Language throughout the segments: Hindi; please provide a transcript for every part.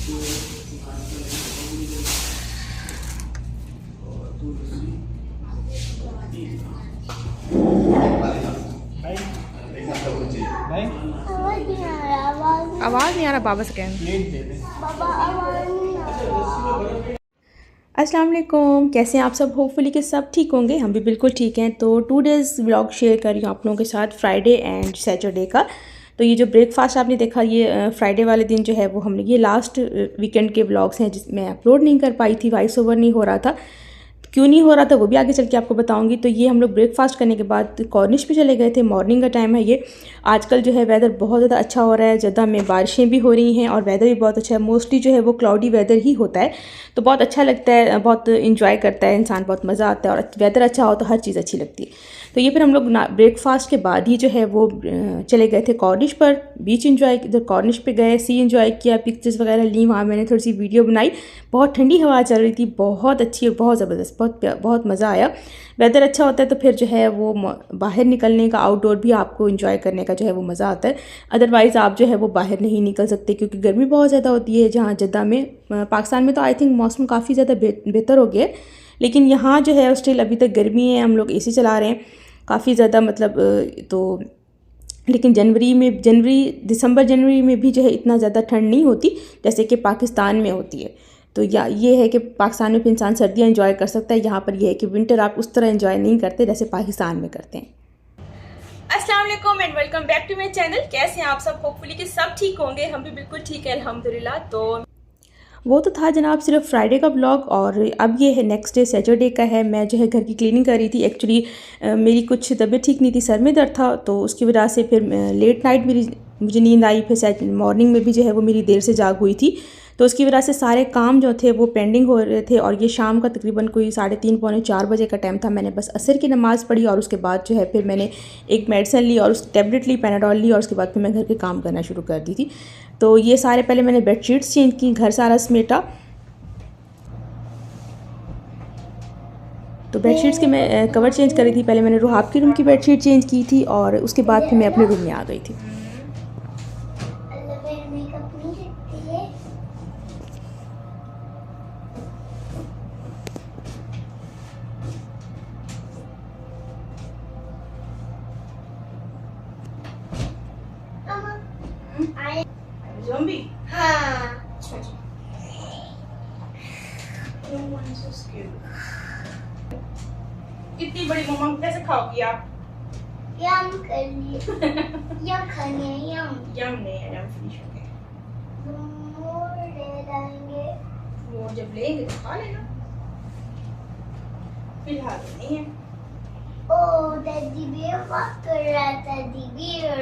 आवाज़ नहीं आ रहा, बाबा से कहना। अस्सलाम वालेकुम, कैसे हैं आप सब? होपफुली कि सब ठीक होंगे, हम भी बिल्कुल ठीक हैं। तो 2 डेज़ व्लॉग शेयर कर रही हूँ आप लोगों के साथ, फ्राइडे एंड सैटरडे का। तो ये जो ब्रेकफास्ट आपने देखा, ये फ्राइडे वाले दिन जो है वो हमने, ये लास्ट वीकेंड के व्लॉग्स हैं जिसमें अपलोड नहीं कर पाई थी, वॉइस ओवर नहीं हो रहा था। क्यों नहीं हो रहा था वो भी आगे चल के आपको बताऊंगी। तो ये हम लोग ब्रेकफास्ट करने के बाद कॉर्निश पे चले गए थे, मॉर्निंग का टाइम है ये। आजकल जो है वेदर बहुत ज़्यादा अच्छा हो रहा है, जद्दा में बारिशें भी हो रही हैं और वेदर भी बहुत अच्छा है। मोस्टली जो है वो क्लाउडी वेदर ही होता है, तो बहुत अच्छा लगता है, बहुत इंजॉय करता है इंसान, बहुत मज़ा आता है। और वेदर अच्छा हो तो हर चीज़ अच्छी लगती है। तो ये फिर हम लोग ब्रेकफास्ट के बाद ही जो है वो चले गए थे कॉर्निश पर, बीच इंजॉय, इधर कॉर्निश पे गए, सी इंजॉय किया, पिक्चर्स वगैरह ली, वहाँ मैंने थोड़ी सी वीडियो बनाई। बहुत ठंडी हवा चल रही थी, बहुत अच्छी और बहुत ज़बरदस्त, बहुत मज़ा आया। वेदर अच्छा होता है तो फिर जो है वो बाहर निकलने का, आउटडोर भी आपको इंजॉय करने का जो है वो मज़ा आता है। अदरवाइज़ आप जो है वो बाहर नहीं निकल सकते क्योंकि गर्मी बहुत ज़्यादा होती है जहाँ जद्दा में। पाकिस्तान में तो आई थिंक मौसम काफ़ी ज़्यादा बेहतर हो गया है, लेकिन यहाँ जो है स्टिल अभी तक गर्मी है। हम लोग एसी चला रहे हैं काफ़ी ज़्यादा, मतलब तो लेकिन दिसंबर जनवरी में भी जो है इतना ज़्यादा ठंड नहीं होती जैसे कि पाकिस्तान में होती है। तो ये है कि पाकिस्तान में भी इंसान सर्दियाँ एंजॉय कर सकता है, यहाँ पर यह है कि विंटर आप उस तरह एंजॉय नहीं करते जैसे पाकिस्तान में करते हैं। अस्सलाम वालेकुम and welcome back to my channel. कैसे हैं आप सब? होपफुली कि सब ठीक होंगे, हम भी बिल्कुल ठीक है अल्हम्दुलिल्लाह। तो वो तो था जनाब सिर्फ फ्राइडे का ब्लॉग, और अब ये है नेक्स्ट डे सैटरडे का है। मैं जो है घर की क्लीनिंग कर रही थी। एक्चुअली मेरी कुछ तबीयत ठीक नहीं थी, सर में दर्द था, तो उसकी वजह से फिर लेट नाइट मुझे नींद आई। फिर मॉर्निंग में भी जो है वो मेरी देर से जाग हुई थी, तो उसकी वजह से सारे काम जो थे वो पेंडिंग हो रहे थे। और ये शाम का तकरीबन कोई 3:30 पौने 4 बजे का टाइम था। मैंने बस असर की नमाज़ पढ़ी और उसके बाद जो है फिर मैंने एक मेडिसिन ली और उस टैबलेट ली, पैनाडोल ली, और उसके बाद फिर मैं घर के काम करना शुरू कर दी थी। तो ये सारे पहले मैंने बेडशीट्स चेंज की, घर सारा समेटा। तो बेडशीट्स के मैं कवर चेंज कर रही थी। पहले मैंने रुहाब की रूम की बेडशीट चेंज की थी और उसके बाद फिर मैं अपने रूम में आ गई थी। ज़ॉम्बी? हाँ। अच्छा जी। इतनी बड़ी मम्मा कैसे खाओगी आप? यम करनी यम खाने यम नहीं है, यम फिनिश हो गया। मोर ले लेंगे, वो जब लेंगे तो खा लेना, फिलहाल तो नहीं है। ओ टेडी बियर बात कर रहा था, टेडी बियर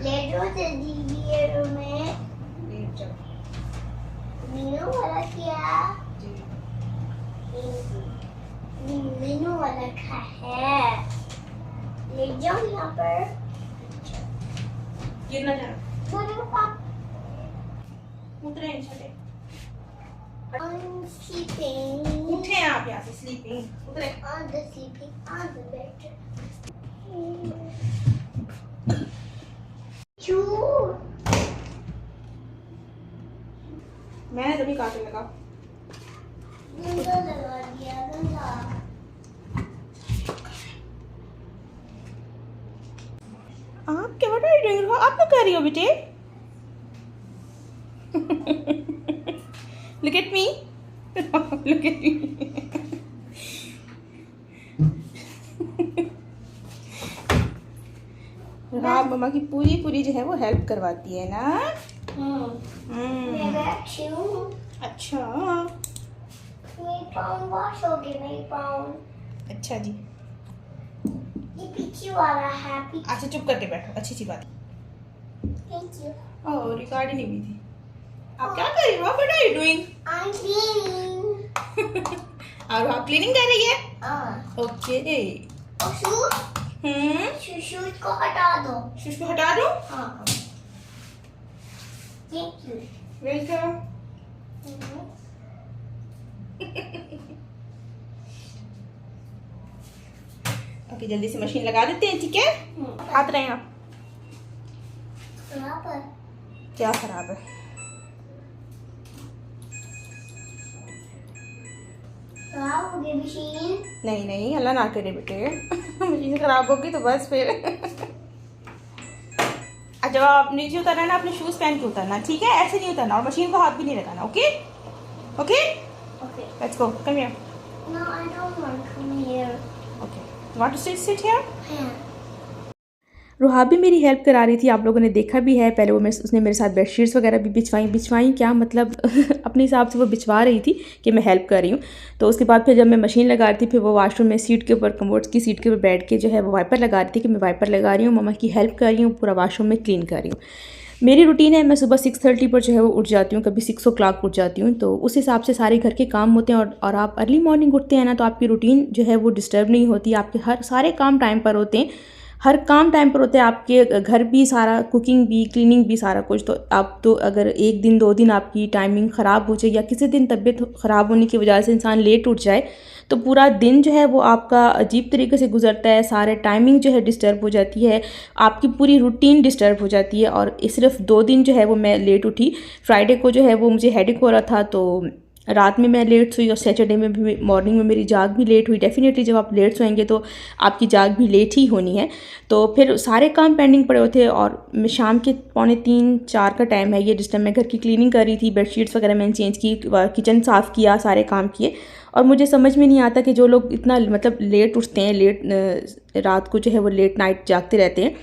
ले लो, टेडी बियर में लेट जाओ। मीनू वाला क्या? मीनू वाला का है, ले जाओ यहाँ पर। गिरना जाना, बोलो पापा। उतरे चले, I'm sleeping. उठे आप यहाँ से, स्लीपिंग उतरे। On the sleeping on the bed. चू मैंने तभी काटने लगा। गंदा लगा दिया, गंदा। आप क्या बता रही हो? आप क्या कर रही हो बेटे? Look at me. Look at me. रात मम्मा की पूरी जो है वो हेल्प करवाती है ना। मैं बैठी हूँ। अच्छा मेरे पाँव वॉश हो गए, मेरे पाँव। अच्छा जी। ये पीछे वाला है, पीछे। अच्छा चुप करके बैठो, अच्छी सी बात। Thank you. ओह रिकॉर्ड ही नहीं हुई थी। आप क्या कर रही हो? What are you doing? I'm cleaning. और आप क्लीनिंग कर रही है? ओके। और शूज को हटा दो। शूज को हटा दो। हाँ। Thank you. वेलकम। ओके जल्दी से मशीन लगा देते हैं, ठीक है? हाथ रहे हैं आप। यहाँ पर क्या खराब है? खराब हो गई मशीन। नहीं नहीं, अल्लाह ना करे बेटे। मशीन ख़राब होगी तो बस फिर। जब आप नीचे उतरना है ना, अपने शूज़ पहन के उतरना, ठीक है? ऐसे नहीं उतरना, और मशीन को हाथ भी नहीं लगाना। Okay okay, Okay. Let's go, come here. No, I don't want to come here. Okay, you want to sit here? Yeah. Ruhab भी मेरी हेल्प करा रही थी, आप लोगों ने देखा भी है। पहले उसने मेरे साथ बेडशीट्स वगैरह भी बिछवाई क्या मतलब अपने हिसाब से वो बिछवा रही थी कि मैं हेल्प कर रही हूँ। तो उसके बाद फिर जब मैं मशीन लगा रही थी, फिर वो वॉशरूम में सीट के ऊपर, कमोड्स की सीट के ऊपर बैठ के जो है वो वाइपर लगा रही थी कि मैं वाइपर लगा रही हूँ, मम्मा की हेल्प कर रही हूँ, पूरा वॉशरूम में क्लीन कर रही हूँ। मेरी रूटीन है, मैं सुबह 6:30 पर जो है वो उठ जाती हूँ, कभी 6 o'clock उठ जाती हूँ। तो उस हिसाब से सारे घर के काम होते हैं, और आप अर्ली मॉर्निंग उठते हैं ना, तो आपकी रूटीन जो है वो डिस्टर्ब नहीं होती, आपके हर सारे काम टाइम पर होते हैं, हर काम टाइम पर होते हैं, आपके घर भी सारा, कुकिंग भी, क्लीनिंग भी, सारा कुछ। तो आप तो अगर 1 दिन 2 दिन आपकी टाइमिंग ख़राब हो जाए, या किसी दिन तबीयत ख़राब होने की वजह से इंसान लेट उठ जाए, तो पूरा दिन जो है वो आपका अजीब तरीके से गुजरता है, सारे टाइमिंग जो है डिस्टर्ब हो जाती है, आपकी पूरी रूटीन डिस्टर्ब हो जाती है। और सिर्फ 2 दिन जो है वो मैं लेट उठी। फ्राइडे को जो है वो मुझे हेडेक हो रहा था, तो रात में मैं लेट सोई, और सैटरडे में भी मॉर्निंग में मेरी जाग भी लेट हुई। डेफिनेटली जब आप लेट सोएंगे तो आपकी जाग भी लेट ही होनी है। तो फिर सारे काम पेंडिंग पड़े हुए थे, और मैं शाम के 3:45-4 का टाइम है ये, जिस टाइम मैं घर की क्लीनिंग कर रही थी, बेडशीट्स वगैरह मैंने चेंज की, किचन साफ़ किया, सारे काम किए। और मुझे समझ में नहीं आता कि जो लोग इतना मतलब लेट उठते हैं, लेट रात को जो है वो लेट नाइट जागते रहते हैं,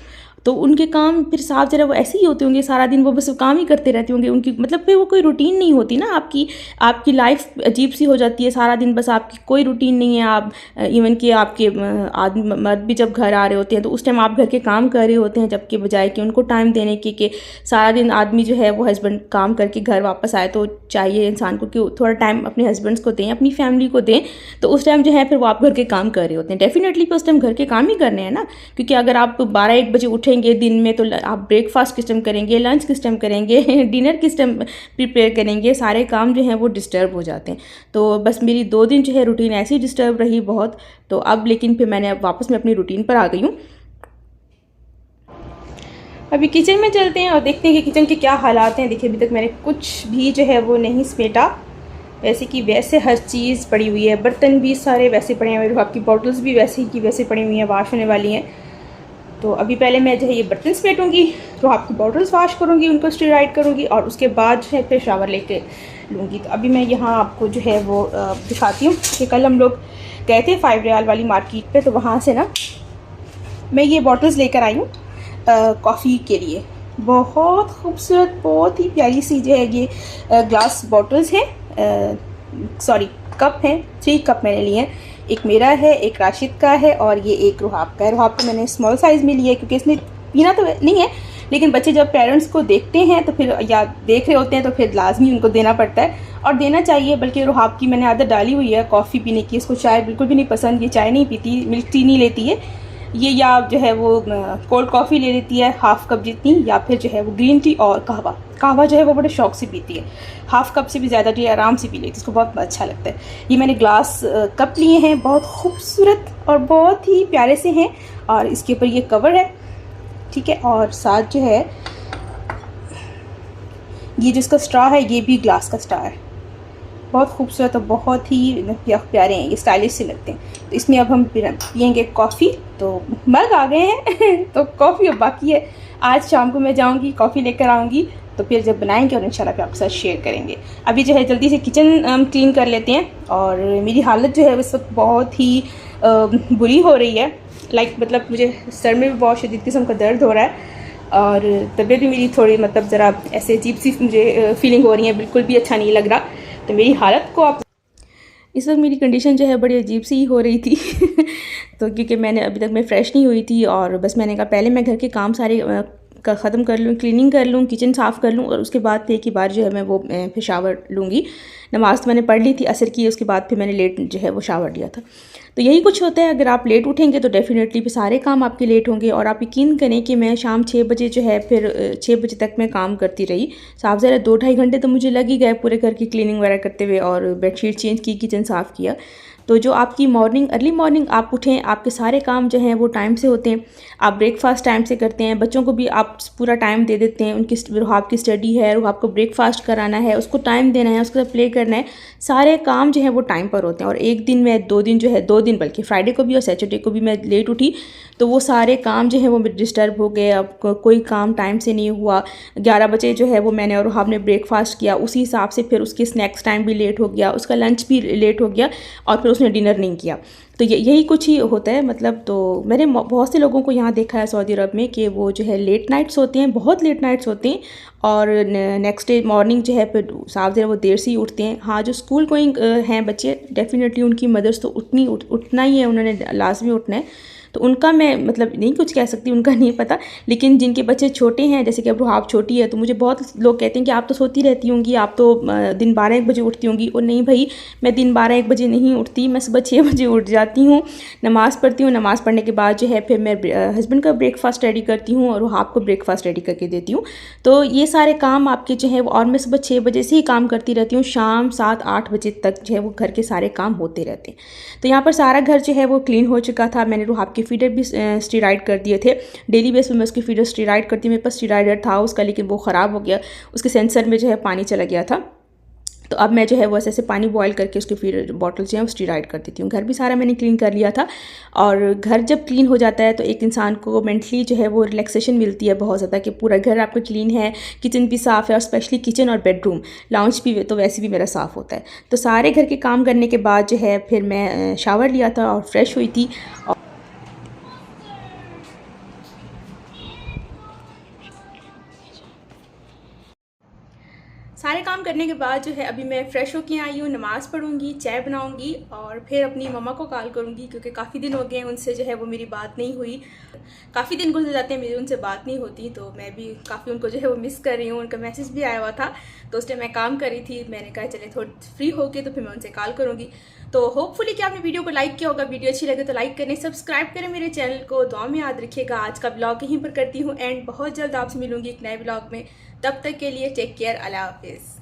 तो उनके काम फिर साफ ज़रा वो ऐसे ही होते होंगे, सारा दिन वो बस काम ही करते रहते होंगे। उनकी मतलब फिर वो कोई रूटीन नहीं होती ना, आपकी लाइफ अजीब सी हो जाती है। सारा दिन बस आपकी कोई रूटीन नहीं है। आप इवन कि आपके आदमी मर्द भी जब घर आ रहे होते हैं, तो उस टाइम आप घर के काम कर रहे होते हैं, जबकि बजाय कि उनको टाइम देने के कि सारा दिन आदमी जो है वो हस्बैंड काम करके घर वापस आए, तो चाहिए इंसान को कि थोड़ा टाइम अपने हस्बैंड्स को दें, अपनी फैमिली को दें। तो उस टाइम जो है फिर वो आप घर के काम कर रहे होते हैं। डेफिनेटली फिर उस टाइम घर के काम ही करने हैं ना, क्योंकि अगर आप 12-1 बजे उठेंगे दिन में, तो आप ब्रेकफास्ट किस टाइम करेंगे, लंच किस टाइम करेंगे, डिनर किस टाइम प्रिपेयर करेंगे, सारे काम जो हैं वो डिस्टर्ब हो जाते हैं। तो बस मेरी 2 दिन जो है रूटीन ऐसी डिस्टर्ब रही बहुत। तो अब लेकिन फिर मैंने वापस मैं अपनी रूटीन पर आ गई हूँ। अभी किचन में चलते हैं और देखते हैं कि किचन के क्या हालात हैं। देखिए अभी तक मैंने कुछ भी जो है वो नहीं समेटा, वैसे कि वैसे हर चीज़ पड़ी हुई है, बर्तन भी सारे वैसे पड़े हुए हैं, आपकी बॉटल्स भी वैसे ही की वैसे पड़ी हुई हैं, वाश होने वाली हैं। तो अभी पहले मैं जो है ये बर्तन समेटूँगी, तो आपकी बॉटल्स वाश करूँगी, उनको स्टेराइड करूँगी, और उसके बाद जो है फिर शावर लेके लूँगी। तो अभी मैं यहाँ आपको जो है वो दिखाती हूँ कि कल हम लोग गए थे 5 रियाल वाली मार्केट पे, तो वहाँ से ना मैं ये बॉटल्स लेकर आई हूँ कॉफ़ी के लिए। बहुत खूबसूरत, बहुत ही प्यारी सी जो है ये ग्लास बॉटल्स हैं, सॉरी कप हैं। 3 कप मैंने लिए हैं, एक मेरा है, एक राशिद का है, और ये एक रुहाब का है। रुहाब को मैंने स्मॉल साइज़ में लिया है, क्योंकि इसने पीना तो नहीं है, लेकिन बच्चे जब पेरेंट्स को देखते हैं तो फिर, या देख रहे होते हैं, तो फिर लाजमी उनको देना पड़ता है, और देना चाहिए। बल्कि रुहाब की मैंने आदत डाली हुई है कॉफ़ी पीने की, इसको चाय बिल्कुल भी नहीं पसंद, ये चाय नहीं पीती, मिल्क टी नहीं लेती है ये, या जो है वो कोल्ड कॉफ़ी ले लेती है 1/2 कप जितनी, या फिर जो है वो ग्रीन टी और कहवा जो है वो बड़े शौक से पीती है, 1/2 कप से भी ज़्यादा टी आराम से पी लेती है, इसको बहुत अच्छा लगता है। ये मैंने ग्लास कप लिए हैं, बहुत खूबसूरत और बहुत ही प्यारे से हैं, और इसके ऊपर ये कवर है, ठीक है। और साथ जो है ये जिसका स्ट्रॉ है, ये भी ग्लास का स्ट्रॉ है, बहुत खूबसूरत और बहुत ही प्यारे हैं, ये स्टाइलिश से लगते हैं। तो इसमें अब हम पियेंगे कॉफ़ी। तो मग आ गए हैं तो कॉफ़ी अब बाकी है। आज शाम को मैं जाऊंगी, कॉफ़ी लेकर आऊँगी, तो फिर जब बनाएंगे और इंशाल्लाह फिर आपके साथ शेयर करेंगे। अभी जो है जल्दी से किचन क्लीन कर लेते हैं। और मेरी हालत जो है इस वक्त बहुत ही बुरी हो रही है, मतलब मुझे सर में भी बहुत शदीद किस्म का दर्द हो रहा है, और तबीयत भी मेरी थोड़ी मतलब ज़रा ऐसे अजीब सी मुझे फीलिंग हो रही है, बिल्कुल भी अच्छा नहीं लग रहा। तो मेरी हालत को आप, इस वक्त मेरी कंडीशन जो है बड़ी अजीब सी हो रही थी तो क्योंकि मैंने अभी तक मैं फ़्रेश नहीं हुई थी, और बस मैंने कहा पहले मैं घर के काम सारे का ख़त्म कर लूँ, क्लीनिंग कर लूँ, किचन साफ़ कर लूँ, और उसके बाद फिर एक ही बार जो है मैं वो फिर शावर लूँगी। नमाज़ तो मैंने पढ़ ली थी असर की, उसके बाद फिर मैंने लेट जो है वो शावर लिया था। तो यही कुछ होता है, अगर आप लेट उठेंगे तो डेफ़िनेटली फिर सारे काम आपके लेट होंगे। और आप यकीन करें कि मैं शाम 6 बजे जो है फिर 6 बजे तक मैं काम करती रही, साफ ज़रा 2-2.5 घंटे तो मुझे लग ही गए पूरे घर की क्लीनिंग वगैरह करते हुए, और बेडशीट चेंज की, किचन साफ़ किया। तो जो आपकी मॉर्निंग अर्ली मॉर्निंग आप उठें, आपके सारे काम जो हैं वो टाइम से होते हैं, आप ब्रेकफास्ट टाइम से करते हैं, बच्चों को भी आप पूरा टाइम दे देते हैं, उनकी रुहाब की स्टडी है, रुहाब को ब्रेकफास्ट कराना है, उसको टाइम देना है, उसके साथ प्ले करना है, सारे काम जो है वो टाइम पर होते हैं। और एक दिन में 2 दिन जो है 2 दिन बल्कि फ्राइडे को भी और सैटरडे को भी मैं लेट उठी, तो वो सारे काम जो है वो डिस्टर्ब हो गए। अब कोई काम टाइम से नहीं हुआ, 11 बजे जो है वो मैंने और रुहाब ने ब्रेकफास्ट किया, उसी हिसाब से फिर उसकी स्नैक्स टाइम भी लेट हो गया, उसका लंच भी लेट हो गया और फिर उसने डिनर नहीं किया। तो यही कुछ ही होता है मतलब। तो मैंने बहुत से लोगों को यहाँ देखा है सऊदी अरब में कि वो जो है लेट नाइट्स होते हैं, बहुत लेट नाइट्स होते हैं, और नेक्स्ट डे मॉर्निंग जो है फिर साफ देर वो देर से ही उठते हैं। हाँ, जो स्कूल गोइंग हैं बच्चे, डेफिनेटली उनकी मदर्स तो उठना ही है, उन्होंने लाजमी उठना है, तो उनका मैं मतलब नहीं कुछ कह सकती, उनका नहीं पता। लेकिन जिनके बच्चे छोटे हैं, जैसे कि अब रुहाब छोटी है, तो मुझे बहुत लोग कहते हैं कि आप तो सोती रहती होंगी, आप तो दिन 12-1 बजे उठती होंगी। और नहीं भाई, मैं दिन 12-1 बजे नहीं उठती, मैं सुबह 6 बजे उठ जाती हूँ, नमाज़ पढ़ती हूँ, नमाज़ पढ़ने के बाद जो है फिर मैं हस्बैंड का ब्रेकफास्ट रेडी करती हूँ और रुहाब को ब्रेकफास्ट रेडी करके देती हूँ। तो ये सारे काम आपके जो है, और मैं सुबह 6 बजे से ही काम करती रहती हूँ, शाम 7-8 बजे तक जो है वो घर के सारे काम होते रहते हैं। तो यहाँ पर सारा घर जो है वो क्लीन हो चुका था। मैंने रुहाब के फीडर भी स्टीराइड कर दिए थे, डेली बेस पे मैं उसकी फीडर स्टीराइड करती हूँ। मेरे पास स्टीराइडर था उसका, लेकिन वो ख़राब हो गया, उसके सेंसर में जो है पानी चला गया था। तो अब मैं जो है वो ऐसे पानी बॉयल करके उसकी फीडर बॉटल जो है वो स्टीराइड कर देती हूँ। घर भी सारा मैंने क्लीन कर लिया था। और घर जब क्लीन हो जाता है तो एक इंसान को मेंटली जो है वो रिलैक्सेशन मिलती है बहुत ज़्यादा, कि पूरा घर आपका क्लीन है, किचन भी साफ़ है, और स्पेशली किचन और बेडरूम, लाउंज भी तो वैसे भी मेरा साफ़ होता है। तो सारे घर के काम करने के बाद जो है फिर मैं शावर लिया था और फ्रेश हुई थी। सारे काम करने के बाद जो है अभी मैं फ़्रेश होके आई हूँ, नमाज़ पढ़ूंगी, चाय बनाऊंगी और फिर अपनी मम्मा को कॉल करूंगी, क्योंकि काफ़ी दिन हो गए हैं उनसे जो है वो मेरी बात नहीं हुई। काफ़ी दिन गुजर जाते हैं मेरी उनसे बात नहीं होती, तो मैं भी काफ़ी उनको जो है वो मिस कर रही हूँ। उनका मैसेज भी आया हुआ था, तो उस टाइम मैं काम कर रही थी, मैंने कहा चले थोड़ी फ्री होके तो फिर मैं उनसे कॉल करूँगी। तो होपफुली कि आपने वीडियो को लाइक किया होगा, वीडियो अच्छी लगे तो लाइक करें, सब्सक्राइब करें मेरे चैनल को, दुआ में याद रखिएगा। आज का ब्लॉग यहीं पर करती हूँ एंड बहुत जल्द आपसे मिलूंगी एक नए ब्लॉग में। तब तक के लिए टेक केयर, अल्लाह हाफिज़।